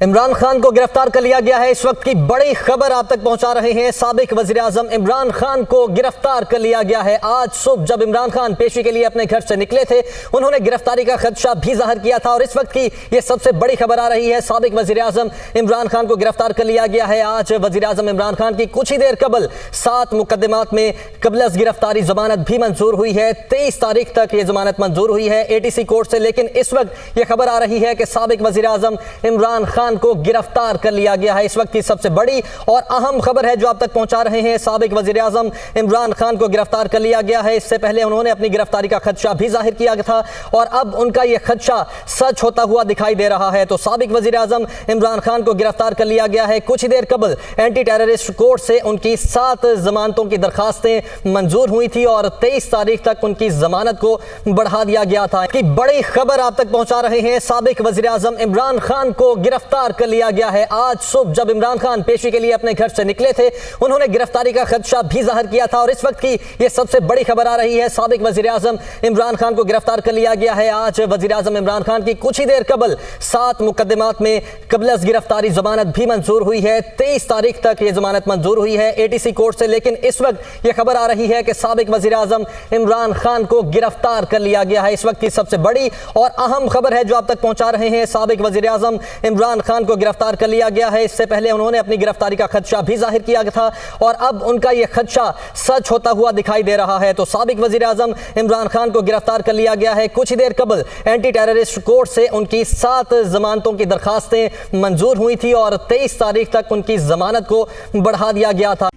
इमरान खान को गिरफ्तार कर लिया गया है। इस वक्त की बड़ी खबर आप तक पहुंचा रहे हैं। साबिक वज़ीर-ए-आज़म इमरान खान को गिरफ्तार कर लिया गया है। आज सुबह जब इमरान खान पेशी के लिए अपने घर से निकले थे, उन्होंने गिरफ्तारी का खदशा भी जाहिर किया था और इस वक्त की यह सबसे बड़ी खबर आ रही है। साबिक वज़ीर-ए-आज़म इमरान खान को गिरफ्तार कर लिया गया है। आज वज़ीर-ए-आज़म इमरान खान की कुछ ही देर कबल 7 मुकदमात में कबल गिरफ्तारी जमानत भी मंजूर हुई है। 23 तारीख तक यह जमानत मंजूर हुई है ATC कोर्ट से। लेकिन इस वक्त यह खबर आ रही है कि साबिक वज़ीर-ए-आज़म इमरान खान को गिरफ्तार कर लिया गया है। इस वक्त की सबसे बड़ी और अहम खबर है जो आप तक पहुंचा रहे हैं। साबिक वज़ीर-ए-आज़म इमरान खान को गिरफ्तार कर लिया गया है। इससे पहले उन्होंने अपनी गिरफ्तारी का खदशा भी जाहिर किया था और अब उनका यह खदशा सच होता हुआ दिखाई दे रहा है। तो साबिक वज़ीर-ए-आज़म इमरान खान को गिरफ्तार कर लिया गया है। कुछ ही देर कबल एंटी टेररिस्ट कोर्ट से उनकी 7 जमानतों की दरखास्तें मंजूर हुई थी और 23 तारीख तक उनकी जमानत को बढ़ा दिया गया था। की बड़ी खबर आप तक पहुंचा रहे हैं। साबिक वज़ीर-ए-आज़म इमरान खान को गिरफ्तार कर लिया गया है। आज सुबह जब इमरान खान पेशी के लिए अपने घर से निकले थे, उन्होंने गिरफ्तारी का खदशा भी जाहिर किया था और इस वक्त की यह सबसे बड़ी खबर आ रही है। साबिक वज़ीर-ए-आज़म इमरान खान को गिरफ्तार कर लिया गया है। आज वज़ीर-ए-आज़म इमरान खान की कुछ ही देर कबल 7 मुकदमात में कबल गिरफ्तारी जमानत भी मंजूर हुई है। 23 तारीख तक यह जमानत मंजूर हुई है ATC कोर्ट से। लेकिन इस वक्त यह खबर आ रही है कि साबिक वज़ीर-ए-आज़म इमरान खान को गिरफ्तार कर लिया गया है। इस वक्त की सबसे बड़ी और अहम खबर है जो आप तक पहुंचा रहे हैं। साबिक वज़ीर-ए-आज़म इमरान खान को गिरफ्तार कर लिया गया है। इससे पहले उन्होंने अपनी गिरफ्तारी का खदशा भी जाहिर किया था और अब उनका यह खदशा सच होता हुआ दिखाई दे रहा है। तो साबिक वज़ीर-ए-आज़म इमरान खान को गिरफ्तार कर लिया गया है। कुछ ही देर कबल एंटी टेररिस्ट कोर्ट से उनकी 7 जमानतों की दरखास्तें मंजूर हुई थी और 23 तारीख तक उनकी जमानत को बढ़ा दिया गया था।